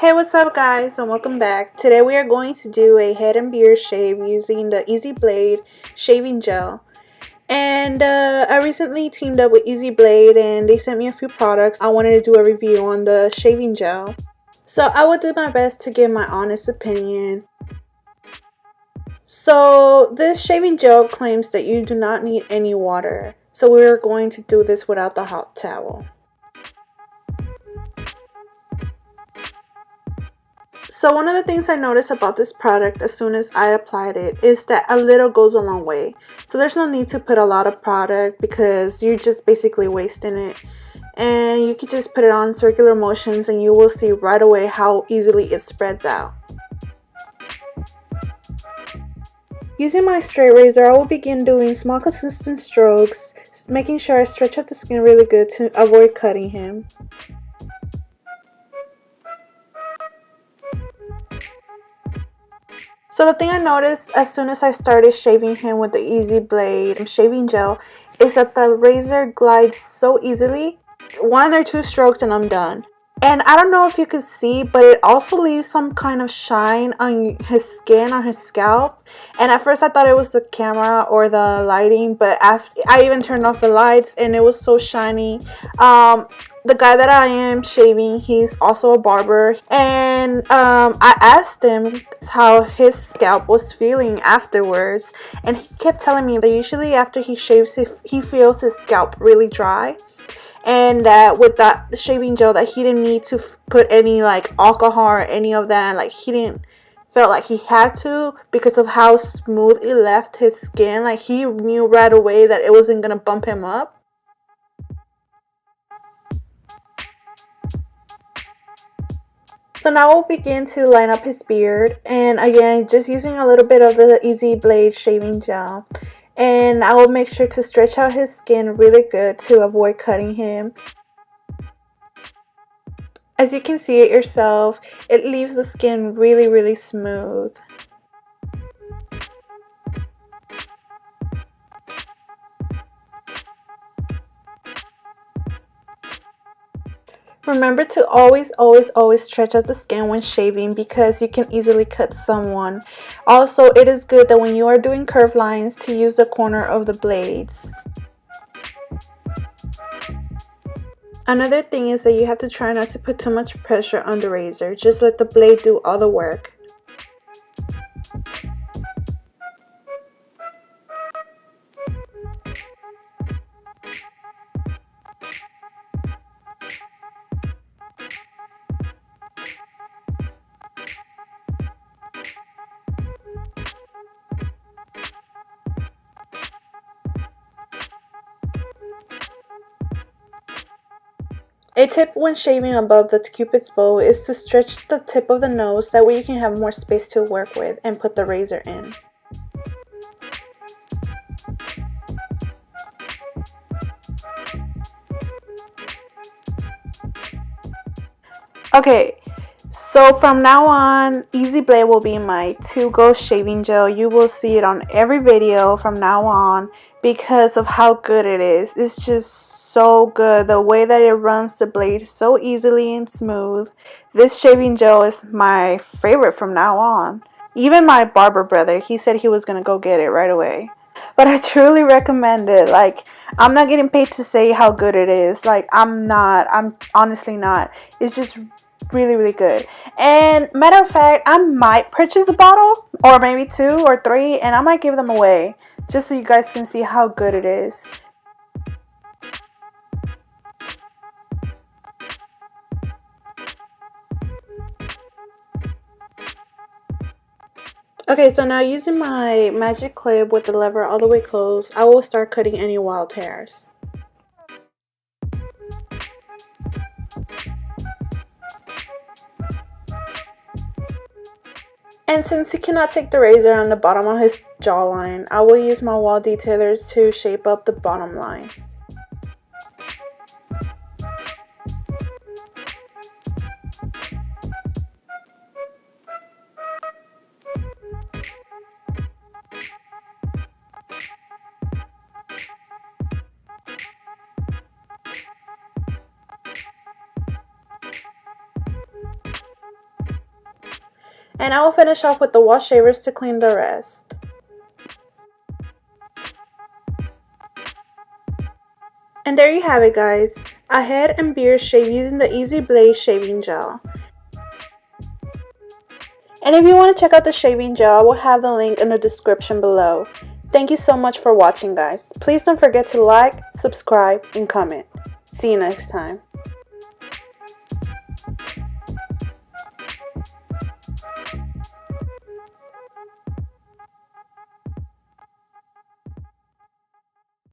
Hey, what's up guys, and welcome back. Today we are going to do a head and beard shave using the Easy Blade shaving gel. And I recently teamed up with Easy Blade and they sent me a few products. I wanted to do a review on the shaving gel. So I will do my best to give my honest opinion. So this shaving gel claims that you do not need any water. So we're going to do this without the hot towel. So one of the things I noticed about this product as soon as I applied it is that a little goes a long way. So there's no need to put a lot of product because you're just basically wasting it. And you can just put it on circular motions and you will see right away how easily it spreads out. Using my straight razor, I will begin doing small consistent strokes, making sure I stretch out the skin really good to avoid cutting him. So the thing I noticed as soon as I started shaving him with the Easy Blade shaving gel is that the razor glides so easily. One or two strokes and I'm done. And I don't know if you could see, but it also leaves some kind of shine on his skin, on his scalp. And at first I thought it was the camera or the lighting, but after I even turned off the lights and it was so shiny. The guy that I am shaving, he's also a barber, and I asked him how his scalp was feeling afterwards, and he kept telling me that usually after he shaves, he feels his scalp really dry. And that with that shaving gel that he didn't need to put any like alcohol or any of that, like he didn't felt like he had to because of how smooth it left his skin. Like he knew right away that it wasn't gonna bump him up. So now we'll begin to line up his beard, and again just using a little bit of the Easy Blade shaving gel. And I will make sure to stretch out his skin really good to avoid cutting him. As you can see it yourself, it leaves the skin really smooth. Remember to always stretch out the skin when shaving because you can easily cut someone. Also, it is good that when you are doing curved lines to use the corner of the blades. Another thing is that you have to try not to put too much pressure on the razor. Just let the blade do all the work. A tip when shaving above the cupid's bow is to stretch the tip of the nose, that way you can have more space to work with and put the razor in. Okay, so from now on, Easy Blade will be my to-go shaving gel. You will see it on every video from now on because of how good it is. It's just so good. The way that it runs the blade so easily and smooth. This shaving gel is my favorite from now on. Even my barber brother, he said he was gonna go get it right away. But I truly recommend it. Like, I'm not getting paid to say how good it is. Like, I'm honestly not. It's just really good. And matter of fact, I might purchase a bottle or maybe 2 or 3 and I might give them away just so you guys can see how good it is. Okay, so now using my magic clip with the lever all the way closed, I will start cutting any wild hairs. And since he cannot take the razor on the bottom of his jawline, I will use my wall detailers to shape up the bottom line. And I will finish off with the wash shavers to clean the rest. And there you have it, guys. A head and beard shave using the Easy Blade shaving gel. And if you want to check out the shaving gel, I will have the link in the description below. Thank you so much for watching, guys. Please don't forget to like, subscribe, and comment. See you next time.